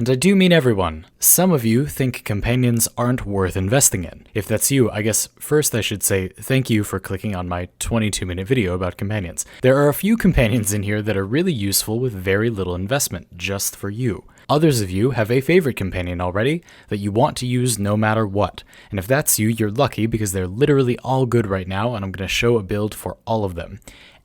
And I do mean everyone. Some of you think companions aren't worth investing in. If that's you, I guess first I should say thank you for clicking on my 22-minute video about companions. There are a few companions in here that are really useful with very little investment, just for you. Others of you have a favorite companion already that you want to use no matter what. And if that's you, you're lucky because they're literally all good right now, and I'm going to show a build for all of them.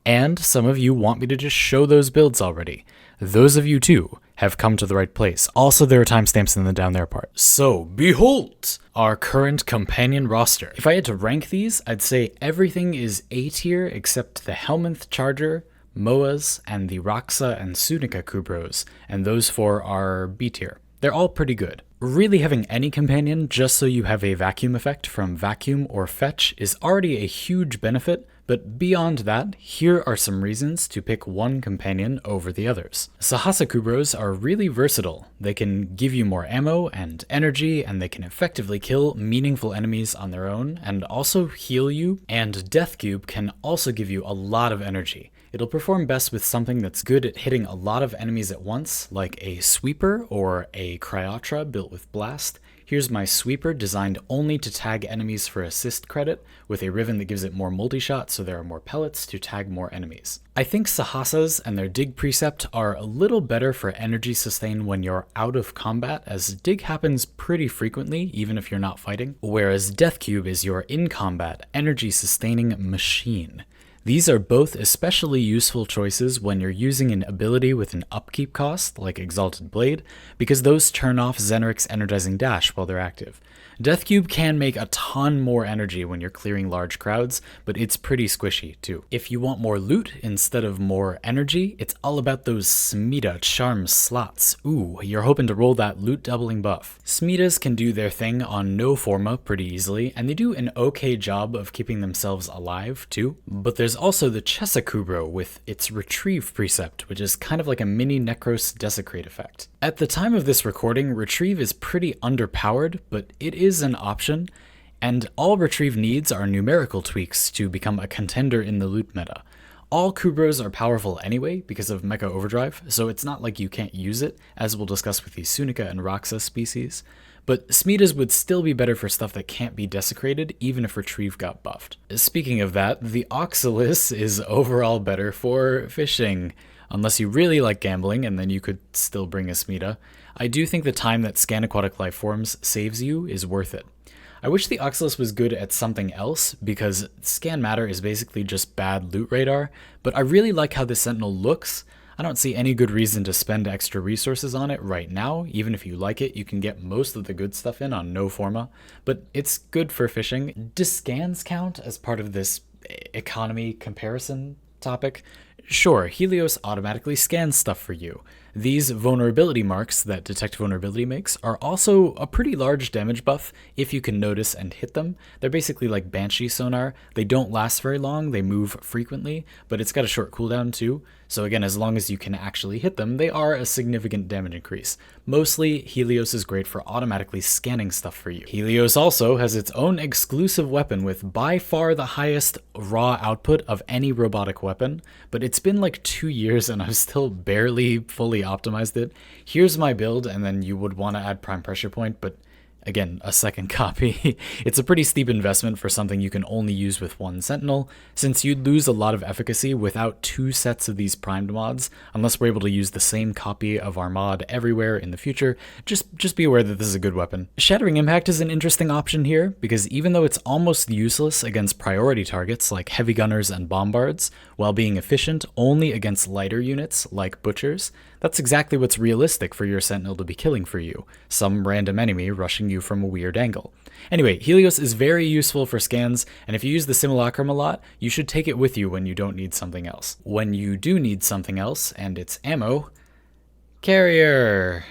And some of you want me to just show those builds already. Those of you too have come to the right place. Also, there are timestamps in the down there part. So, behold our current companion roster. If I had to rank these, I'd say everything is A tier except the Helminth Charger, Moas, and the Raksa and Sunika Kubrows, and those four are B tier. They're all pretty good. Really having any companion just so you have a vacuum effect from vacuum or fetch is already a huge benefit, but beyond that, here are some reasons to pick one companion over the others. Sahasa Kubrows are really versatile. They can give you more ammo and energy, and they can effectively kill meaningful enemies on their own, and also heal you, and Dethcube can also give you a lot of energy. It'll perform best with something that's good at hitting a lot of enemies at once, like a Sweeper or a Cryotra built with Blast. Here's my Sweeper designed only to tag enemies for assist credit, with a ribbon that gives it more multi-shot so there are more pellets to tag more enemies. I think Sahasas and their dig precept are a little better for energy sustain when you're out of combat, as dig happens pretty frequently even if you're not fighting, whereas Dethcube is your in-combat energy sustaining machine. These are both especially useful choices when you're using an ability with an upkeep cost, like Exalted Blade, because those turn off Zeneric's Energizing Dash while they're active. Dethcube can make a ton more energy when you're clearing large crowds, but it's pretty squishy too. If you want more loot instead of more energy, it's all about those Smeeta charm slots. Ooh, you're hoping to roll that loot doubling buff. Smeetas can do their thing on no forma pretty easily, and they do an okay job of keeping themselves alive too. But there's also the Chesa Kubrow with its retrieve precept, which is kind of like a mini Necros Desecrate effect. At the time of this recording, retrieve is pretty underpowered, but it is an option, and all retrieve needs are numerical tweaks to become a contender in the loot meta. All Kubrows are powerful anyway because of Mecha Overdrive, so it's not like you can't use it, as we'll discuss with the Sunika and Raksa species, but Smeetas would still be better for stuff that can't be desecrated, even if retrieve got buffed. Speaking of that, the Oxylus is overall better for fishing. Unless you really like gambling, and then you could still bring a Smeeta. I do think the time that Scan Aquatic Lifeforms saves you is worth it. I wish the Oxylus was good at something else, because Scan Matter is basically just bad loot radar, but I really like how the Sentinel looks. I don't see any good reason to spend extra resources on it right now. Even if you like it, you can get most of the good stuff in on no forma, but it's good for fishing. Does scans count as part of this economy comparison topic? Sure, Helios automatically scans stuff for you. These vulnerability marks that Detect Vulnerability makes are also a pretty large damage buff if you can notice and hit them. They're basically like Banshee sonar. They don't last very long, they move frequently, but it's got a short cooldown too. So again, as long as you can actually hit them, they are a significant damage increase. Mostly, Helios is great for automatically scanning stuff for you. Helios also has its own exclusive weapon with by far the highest raw output of any robotic weapon, but it's been like 2 years and I've still barely fully optimized it. Here's my build, and then you would want to add Prime Pressure Point, but again, a second copy. It's a pretty steep investment for something you can only use with one Sentinel, since you'd lose a lot of efficacy without 2 sets of these primed mods, unless we're able to use the same copy of our mod everywhere in the future. Just be aware that this is a good weapon. Shattering Impact is an interesting option here, because even though it's almost useless against priority targets like heavy gunners and bombards, while being efficient only against lighter units like butchers, that's exactly what's realistic for your Sentinel to be killing for you, some random enemy rushing you from a weird angle. Anyway, Helios is very useful for scans, and if you use the Simulacrum a lot, you should take it with you when you don't need something else. When you do need something else, and it's ammo, Carrier!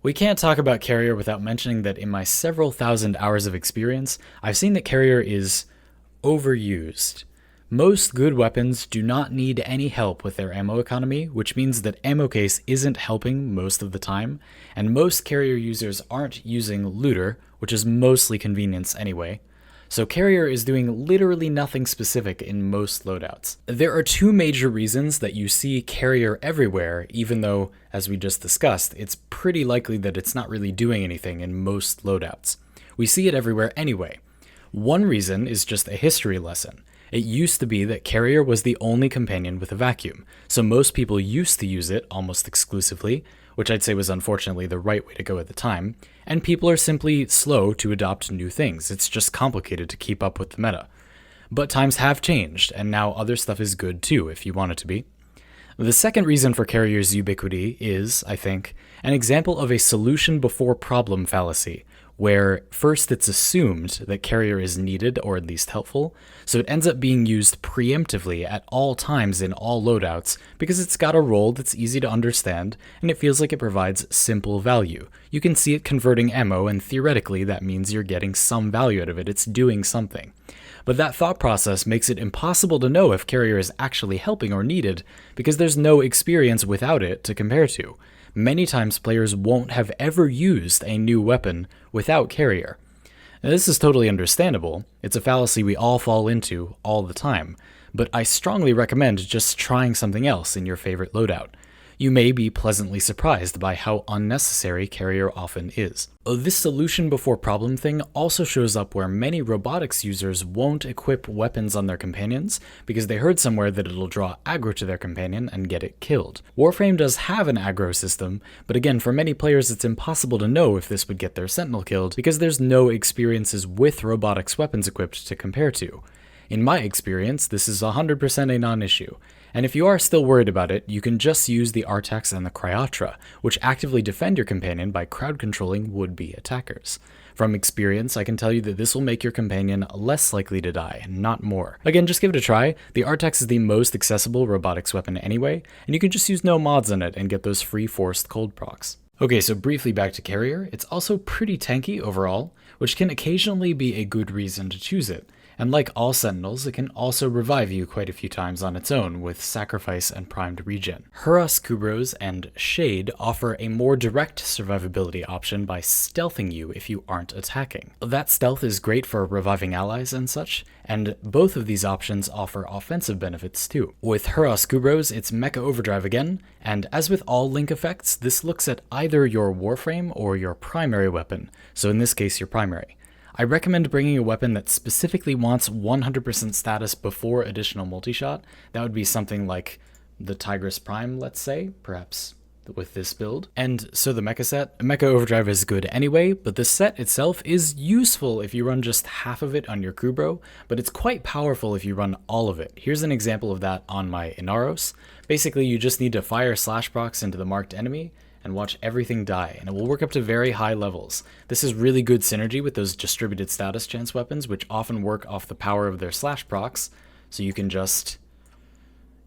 We can't talk about Carrier without mentioning that in my several thousand hours of experience, I've seen that Carrier is overused. Most good weapons do not need any help with their ammo economy, which means that ammo case isn't helping most of the time, and most carrier users aren't using looter, which is mostly convenience anyway. so Carrier is doing literally nothing specific in most loadouts. There are two major reasons that you see Carrier everywhere, even though, as we just discussed, it's pretty likely that it's not really doing anything in most loadouts. We see it everywhere anyway. One reason is just a history lesson. It used to be that Carrier was the only companion with a vacuum, so most people used to use it almost exclusively, which I'd say was unfortunately the right way to go at the time, and people are simply slow to adopt new things. It's just complicated to keep up with the meta. But times have changed, and now other stuff is good too, if you want it to be. The second reason for Carrier's ubiquity is, I think, an example of a solution before problem fallacy, where first it's assumed that Carrier is needed or at least helpful, so it ends up being used preemptively at all times in all loadouts because it's got a role that's easy to understand and it feels like it provides simple value. You can see it converting ammo and theoretically that means you're getting some value out of it, it's doing something. But that thought process makes it impossible to know if Carrier is actually helping or needed because there's no experience without it to compare to. Many times players won't have ever used a new weapon without Carrier. Now, this is totally understandable, it's a fallacy we all fall into all the time, but I strongly recommend just trying something else in your favorite loadout. You may be pleasantly surprised by how unnecessary Carrier often is. This solution before problem thing also shows up where many robotics users won't equip weapons on their companions because they heard somewhere that it'll draw aggro to their companion and get it killed. Warframe does have an aggro system, but again, for many players it's impossible to know if this would get their Sentinel killed because there's no experiences with robotics weapons equipped to compare to. In my experience, this is 100% a non-issue. And if you are still worried about it, you can just use the Artax and the Cryotra, which actively defend your companion by crowd controlling would-be attackers. From experience, I can tell you that this will make your companion less likely to die, not more. Again, just give it a try. The Artax is the most accessible robotics weapon anyway, and you can just use no mods on it and get those free forced cold procs. Okay, so briefly back to Carrier, it's also pretty tanky overall, which can occasionally be a good reason to choose it. And like all Sentinels, it can also revive you quite a few times on its own with Sacrifice and Primed Regen. Huras, Kubrows, and Shade offer a more direct survivability option by stealthing you if you aren't attacking. That stealth is great for reviving allies and such, and both of these options offer offensive benefits too. With Huras Kubrows, it's Mecha Overdrive again, and as with all link effects, this looks at either your Warframe or your primary weapon, so in this case your primary. I recommend bringing a weapon that specifically wants 100% status before additional multi-shot. That would be something like the Tigris Prime, let's say, perhaps with this build. And so the mecha set, Mecha Overdrive is good anyway, but the set itself is useful if you run just half of it on your Kubrow, but it's quite powerful if you run all of it. Here's an example of that on my Inaros. Basically, you just need to fire slash procs into the marked enemy, and watch everything die, and it will work up to very high levels. This is really good synergy with those distributed status chance weapons, which often work off the power of their slash procs, so you can just...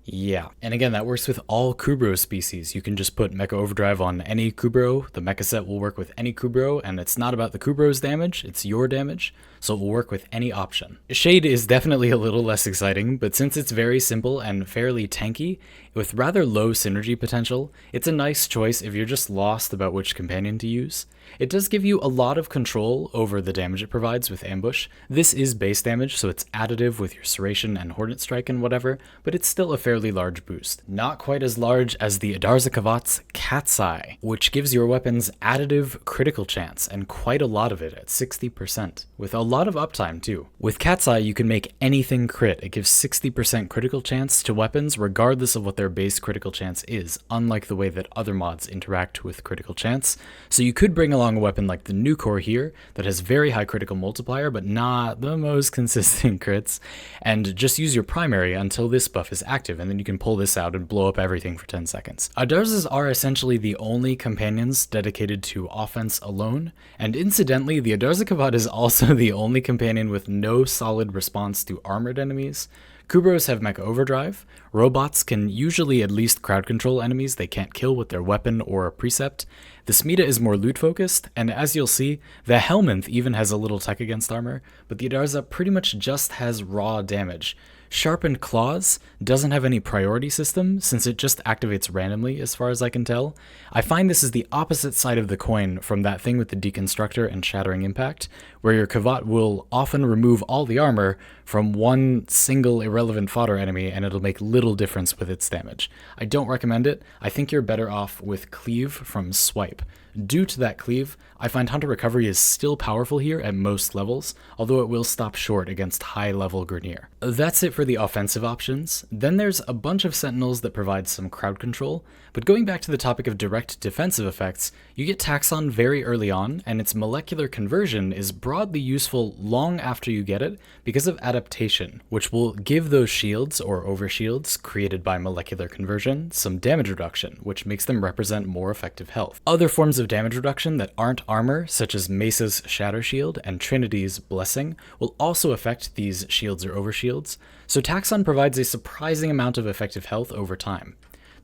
yeah. And again, that works with all Kubrow species. You can just put Mecha Overdrive on any Kubrow, the mecha set will work with any Kubrow, and it's not about the Kubrow's damage, it's your damage, so it will work with any option. Shade is definitely a little less exciting, but since it's very simple and fairly tanky, with rather low synergy potential, it's a nice choice if you're just lost about which companion to use. It does give you a lot of control over the damage it provides with Ambush. This is base damage, so it's additive with your Serration and Hornet Strike and whatever, but it's still a fairly large boost. Not quite as large as the Adarza Kavat's Cat's Eye, which gives your weapons additive critical chance, and quite a lot of it at 60%, with a lot of uptime too. With Cat's Eye, you can make anything crit. It gives 60% critical chance to weapons regardless of what their base critical chance is, unlike the way that other mods interact with critical chance. So you could bring along a weapon like the Nucor here that has very high critical multiplier but not the most consistent crits, and just use your primary until this buff is active, and then you can pull this out and blow up everything for 10 seconds. Adarzas are essentially the only companions dedicated to offense alone, and incidentally the Adarza Kavat is also the only companion with no solid response to armored enemies. Kubrows have Mecha Overdrive. Robots can usually at least crowd control enemies they can't kill with their weapon or a precept. The Smeeta is more loot focused, and as you'll see, the Helminth even has a little tech against armor, but the Adarza pretty much just has raw damage. Sharpened Claws doesn't have any priority system since it just activates randomly as far as I can tell. I find this is the opposite side of the coin from that thing with the Deconstructor and Shattering Impact, where your Kavat will often remove all the armor from one single irrelevant fodder enemy and it'll make little difference with its damage. I don't recommend it. I think you're better off with Cleave from Swipe. Due to that cleave, I find Hunter Recovery is still powerful here at most levels, although it will stop short against high-level Grineer. That's it for the offensive options. Then there's a bunch of Sentinels that provide some crowd control, but going back to the topic of direct defensive effects, you get Taxon very early on, and its molecular conversion is broadly useful long after you get it because of adaptation, which will give those shields or overshields created by molecular conversion some damage reduction, which makes them represent more effective health. Other forms of damage reduction that aren't armor, such as Mesa's Shatter Shield and Trinity's Blessing, will also affect these shields or overshields, so Taxon provides a surprising amount of effective health over time.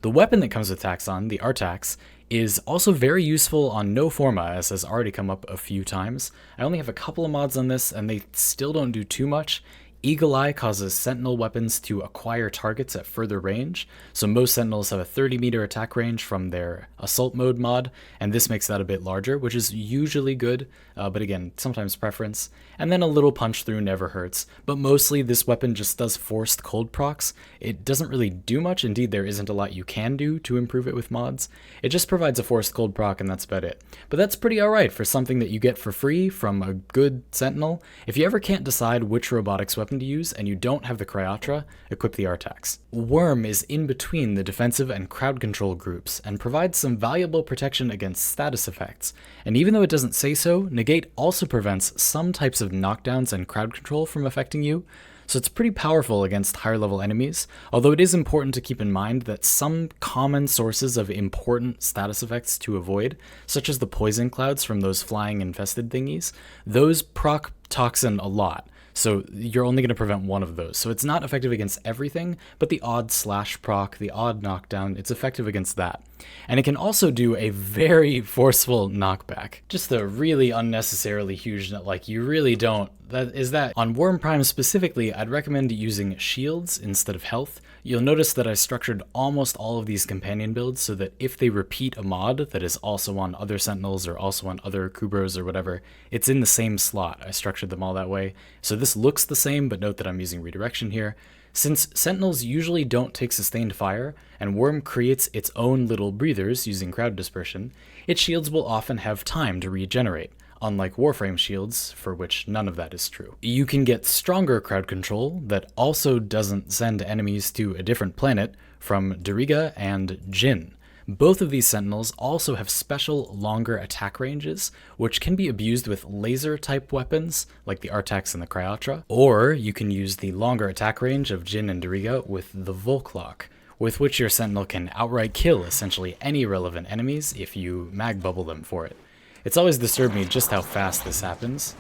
The weapon that comes with Taxon, the Artax, is also very useful on No Forma, as has already come up a few times. I only have a couple of mods on this, and they still don't do too much. Eagle Eye causes Sentinel weapons to acquire targets at further range, so most Sentinels have a 30-meter attack range from their Assault Mode mod, and this makes that a bit larger, which is usually good, but again, sometimes preference. And then a little punch through never hurts, but mostly this weapon just does forced cold procs. It doesn't really do much, indeed there isn't a lot you can do to improve it with mods. It just provides a forced cold proc and that's about it. But that's pretty alright for something that you get for free from a good Sentinel. If you ever can't decide which robotics weapon to use and you don't have the Cryatra, equip the Artax. Wyrm is in between the defensive and crowd control groups and provides some valuable protection against status effects, and even though it doesn't say so, Negate also prevents some types of knockdowns and crowd control from affecting you, so it's pretty powerful against higher level enemies, although it is important to keep in mind that some common sources of important status effects to avoid, such as the poison clouds from those flying infested thingies, those proc Taxon a lot. So you're only going to prevent one of those. So it's not effective against everything, but the odd slash proc, the odd knockdown, it's effective against that. And it can also do a very forceful knockback. Just a really unnecessarily huge, like you really don't. That on Wyrm Prime specifically, I'd recommend using shields instead of health. You'll notice that I structured almost all of these companion builds so that if they repeat a mod that is also on other Sentinels or also on other Kubrows or whatever, it's in the same slot. I structured them all that way. So this looks the same, but note that I'm using redirection here. Since Sentinels usually don't take sustained fire, and Wyrm creates its own little breathers using crowd dispersion, its shields will often have time to regenerate, unlike Warframe shields, for which none of that is true. You can get stronger crowd control that also doesn't send enemies to a different planet from Diriga and Djinn. Both of these Sentinels also have special longer attack ranges, which can be abused with laser-type weapons, like the Artax and the Cryatra, or you can use the longer attack range of Djinn and Diriga with the Volklock, with which your Sentinel can outright kill essentially any relevant enemies if you mag bubble them for it. It's always disturbed me just how fast this happens.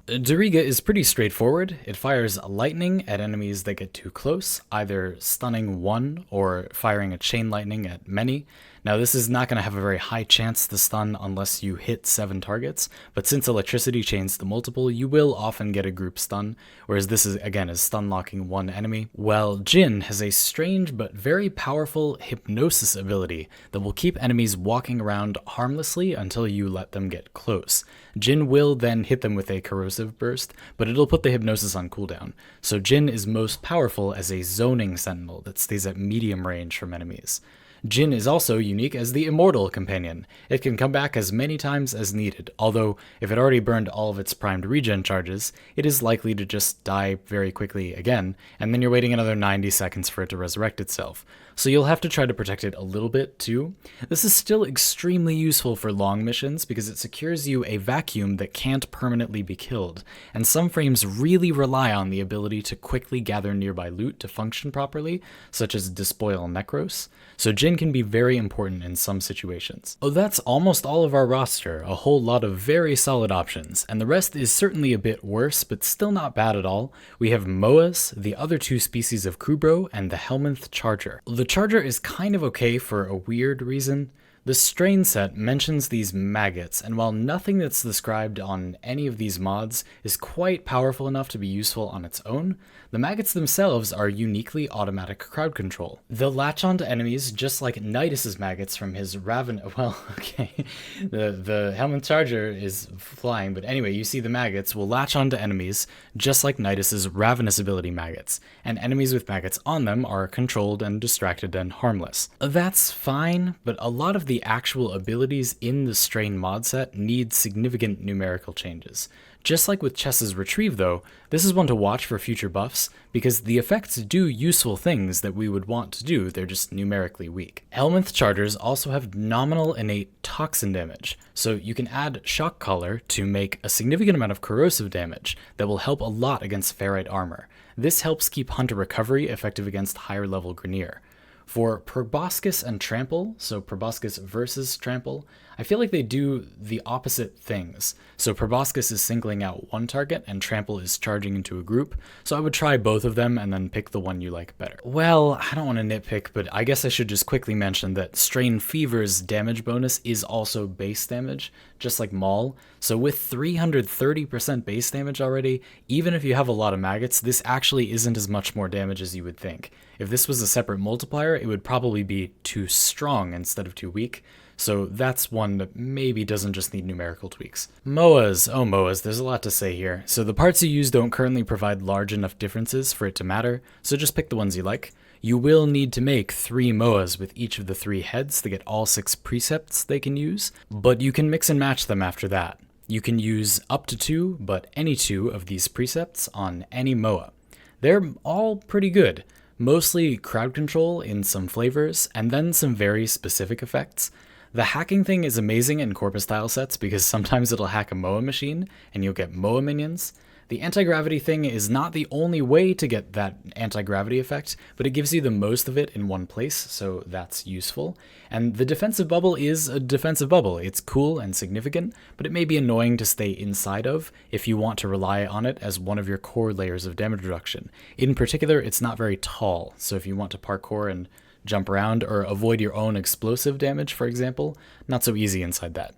Diriga is pretty straightforward. It fires lightning at enemies that get too close, either stunning one or firing a chain lightning at many. Now this is not going to have a very high chance to stun unless you hit 7 targets, but since electricity chains to multiple, you will often get a group stun, whereas this is stun locking one enemy. Well, Djinn has a strange but very powerful hypnosis ability that will keep enemies walking around harmlessly until you let them get close. Djinn will then hit them with a corrosive burst, but it'll put the hypnosis on cooldown, so Djinn is most powerful as a zoning sentinel that stays at medium range from enemies. Djinn is also unique as the Immortal Companion. It can come back as many times as needed, although if it already burned all of its primed regen charges, it is likely to just die very quickly again, and then you're waiting another 90 seconds for it to resurrect itself. So you'll have to try to protect it a little bit too. This is still extremely useful for long missions because it secures you a vacuum that can't permanently be killed, and some frames really rely on the ability to quickly gather nearby loot to function properly, such as Despoil Necros, so Djinn can be very important in some situations. Oh, that's almost all of our roster, a whole lot of very solid options, and the rest is certainly a bit worse, but still not bad at all. We have Moas, the other 2 species of Kubrow, and the Helminth Charger. The Charger is kind of okay for a weird reason. The strain set mentions these maggots, and while nothing that's described on any of these mods is quite powerful enough to be useful on its own, the maggots themselves are uniquely automatic crowd control. They'll latch onto enemies just like Nidus's maggots from his well, okay, the Helminth Charger is flying, but anyway, you see the maggots will latch onto enemies just like Nidus's ravenous ability maggots, and enemies with maggots on them are controlled and distracted and harmless. That's fine, but a lot of the actual abilities in the Strain mod set need significant numerical changes. Just like with Chesa's Retrieve though, this is one to watch for future buffs, because the effects do useful things that we would want to do, they're just numerically weak. Helminth Chargers also have nominal innate toxin damage, so you can add Shock Collar to make a significant amount of corrosive damage that will help a lot against ferrite armor. This helps keep Hunter Recovery effective against higher level Grineer. For Proboscis and Trample, so Proboscis versus Trample, I feel like they do the opposite things. So Proboscis is singling out one target and Trample is charging into a group, so I would try both of them and then pick the one you like better. Well, I don't want to nitpick, but I guess I should just quickly mention that Strain Fever's damage bonus is also base damage, just like Maul. So with 330% base damage already, even if you have a lot of maggots, this actually isn't as much more damage as you would think. If this was a separate multiplier, it would probably be too strong instead of too weak, so that's one that maybe doesn't just need numerical tweaks. Moas, oh Moas, there's a lot to say here. So the parts you use don't currently provide large enough differences for it to matter, so just pick the ones you like. You will need to make 3 Moas with each of the 3 heads to get all 6 precepts they can use, but you can mix and match them after that. You can use up to 2, but any 2 of these precepts on any Moa. They're all pretty good. Mostly crowd control in some flavors, and then some very specific effects. The hacking thing is amazing in Corpus style sets because sometimes it'll hack a Moa machine and you'll get Moa minions. The anti-gravity thing is not the only way to get that anti-gravity effect, but it gives you the most of it in one place, so that's useful. And the defensive bubble is a defensive bubble. It's cool and significant, but it may be annoying to stay inside of if you want to rely on it as one of your core layers of damage reduction. In particular, it's not very tall, so if you want to parkour and jump around or avoid your own explosive damage, for example, not so easy inside that.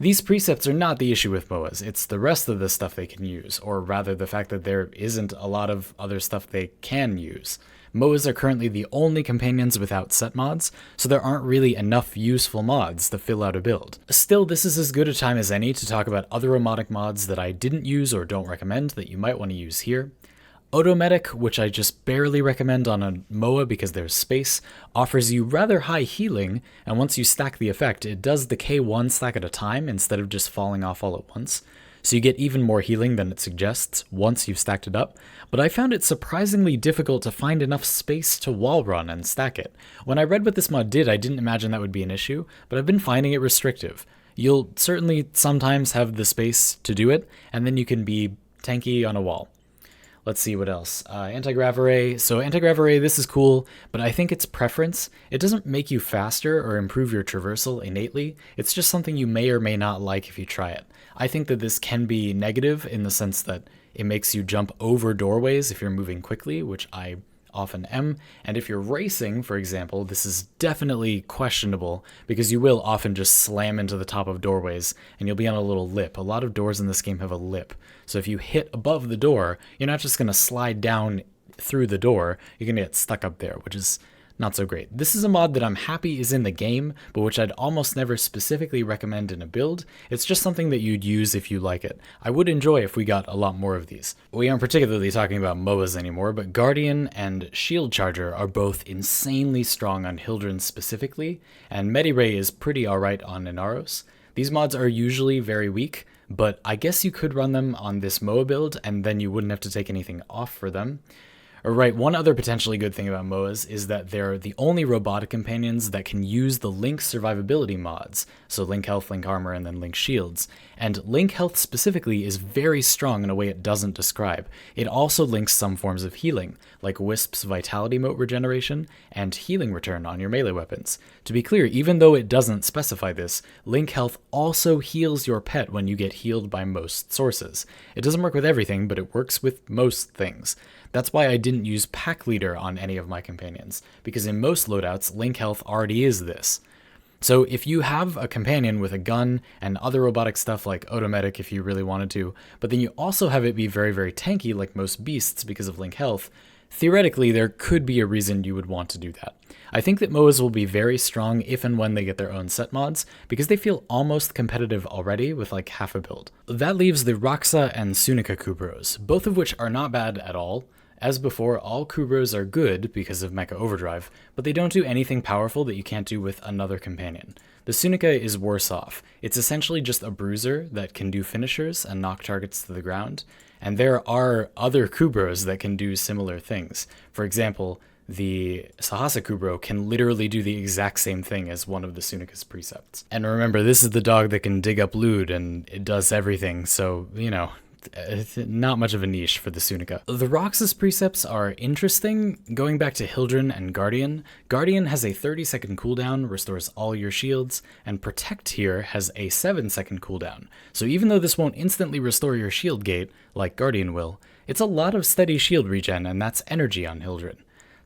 These precepts are not the issue with Moas, it's the rest of the stuff they can use, or rather the fact that there isn't a lot of other stuff they can use. Moas are currently the only companions without set mods, so there aren't really enough useful mods to fill out a build. Still, this is as good a time as any to talk about other Omotic mods that I didn't use or don't recommend that you might want to use here. Automedic, which I just barely recommend on a Moa because there's space, offers you rather high healing, and once you stack the effect, it does decay one stack at a time instead of just falling off all at once. So you get even more healing than it suggests once you've stacked it up, but I found it surprisingly difficult to find enough space to wall run and stack it. When I read what this mod did, I didn't imagine that would be an issue, but I've been finding it restrictive. You'll certainly sometimes have the space to do it, and then you can be tanky on a wall. Let's see what else. Anti-grav array. So anti-grav array, this is cool, but I think it's preference. It doesn't make you faster or improve your traversal innately. It's just something you may or may not like if you try it. I think that this can be negative in the sense that it makes you jump over doorways if you're moving quickly, which I often am, and if you're racing, for example, this is definitely questionable because you will often just slam into the top of doorways and you'll be on a little lip. A lot of doors in this game have a lip, so if you hit above the door, you're not just going to slide down through the door, you're going to get stuck up there, which is not so great. This is a mod that I'm happy is in the game, but which I'd almost never specifically recommend in a build. It's just something that you'd use if you like it. I would enjoy if we got a lot more of these. We aren't particularly talking about Moas anymore, but Guardian and Shield Charger are both insanely strong on Hildryn specifically, and Mediray is pretty alright on Inaros. These mods are usually very weak, but I guess you could run them on this Moa build, and then you wouldn't have to take anything off for them. Right, one other potentially good thing about Moas is that they're the only robotic companions that can use the Link survivability mods, so Link Health, Link Armor, and then Link Shields. And Link Health specifically is very strong in a way it doesn't describe. It also links some forms of healing, like Wisp's Vitality Mote regeneration and healing return on your melee weapons. To be clear, even though it doesn't specify this, Link Health also heals your pet when you get healed by most sources. It doesn't work with everything, but it works with most things. That's why I didn't use Pack Leader on any of my companions, because in most loadouts, Link Health already is this. So if you have a companion with a gun and other robotic stuff like Automedic if you really wanted to, but then you also have it be very, very tanky like most beasts because of Link health, theoretically there could be a reason you would want to do that. I think that Moas will be very strong if and when they get their own set mods, because they feel almost competitive already with like half a build. That leaves the Raksa and Sunika Kubrows, both of which are not bad at all. As before, all Kubrows are good because of Mecha Overdrive, but they don't do anything powerful that you can't do with another companion. The Sunika is worse off. It's essentially just a bruiser that can do finishers and knock targets to the ground, and there are other Kubrows that can do similar things. For example, the Sahasa Kubrow can literally do the exact same thing as one of the Sunika's precepts. And remember, this is the dog that can dig up loot and it does everything, so, you know, it's not much of a niche for the Sunika. The Raksa's precepts are interesting. Going back to Hildren and Guardian, Guardian has a 30-second cooldown, restores all your shields, and Protect here has a 7-second cooldown. So even though this won't instantly restore your shield gate, like Guardian will, it's a lot of steady shield regen, and that's energy on Hildren.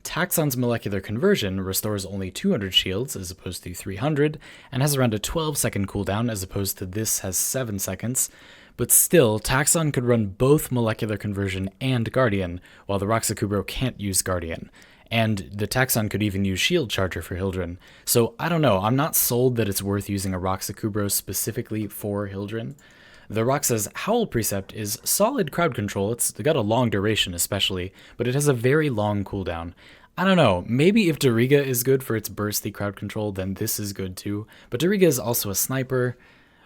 Taxon's molecular conversion restores only 200 shields as opposed to 300, and has around a 12-second cooldown as opposed to this has 7 seconds. But still, Taxon could run both molecular conversion and Guardian, while the Raksa Kubrow can't use Guardian. And the Taxon could even use Shield Charger for Hildren. So I don't know, I'm not sold that it's worth using a Raksa Kubrow specifically for Hildren. The Raksa's Howl Precept is solid crowd control, it's got a long duration especially, but it has a very long cooldown. I don't know, maybe if Diriga is good for its bursty crowd control, then this is good too, but Diriga is also a sniper,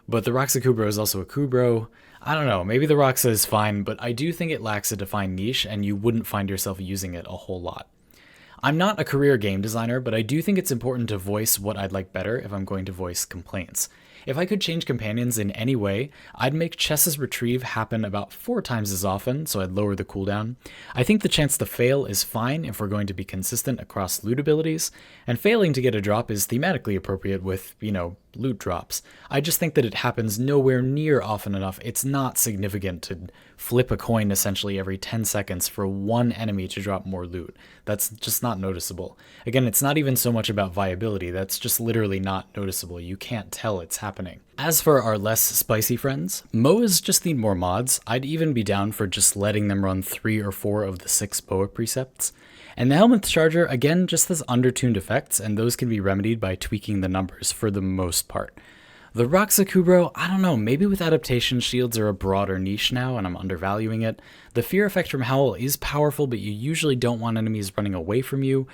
but the Raksa Kubrow is also a Kubrow. I don't know, maybe the Raksa is fine, but I do think it lacks a defined niche, and you wouldn't find yourself using it a whole lot. I'm not a career game designer, but I do think it's important to voice what I'd like better if I'm going to voice complaints. If I could change companions in any way, I'd make Chesa's retrieve happen about 4 times as often, so I'd lower the cooldown. I think the chance to fail is fine if we're going to be consistent across loot abilities, and failing to get a drop is thematically appropriate with, you know, loot drops. I just think that it happens nowhere near often enough. It's not significant to flip a coin essentially every 10 seconds for one enemy to drop more loot. That's just not noticeable. Again, it's not even so much about viability, that's just literally not noticeable. You can't tell it's happening. As for our less spicy friends, Moas just need more mods. I'd even be down for just letting them run 3 or 4 of the 6 Boa precepts. And the Helminth Charger, again, just has undertuned effects, and those can be remedied by tweaking the numbers for the most part. The Raksa Kubrow, I don't know, maybe with adaptation shields are a broader niche now and I'm undervaluing it. The fear effect from Howl is powerful, but you usually don't want enemies running away from you.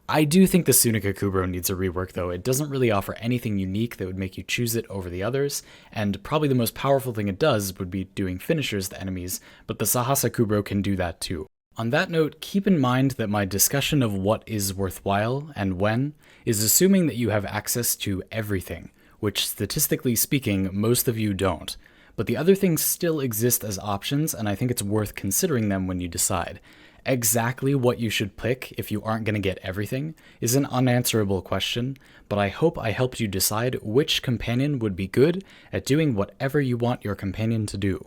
I do think the Sunika Kubrow needs a rework though. It doesn't really offer anything unique that would make you choose it over the others, and probably the most powerful thing it does would be doing finishers to enemies, but the Sahasa Kubrow can do that too. On that note, keep in mind that my discussion of what is worthwhile and when is assuming that you have access to everything, which statistically speaking, most of you don't. But the other things still exist as options, and I think it's worth considering them when you decide. Exactly what you should pick if you aren't going to get everything is an unanswerable question, but I hope I helped you decide which companion would be good at doing whatever you want your companion to do.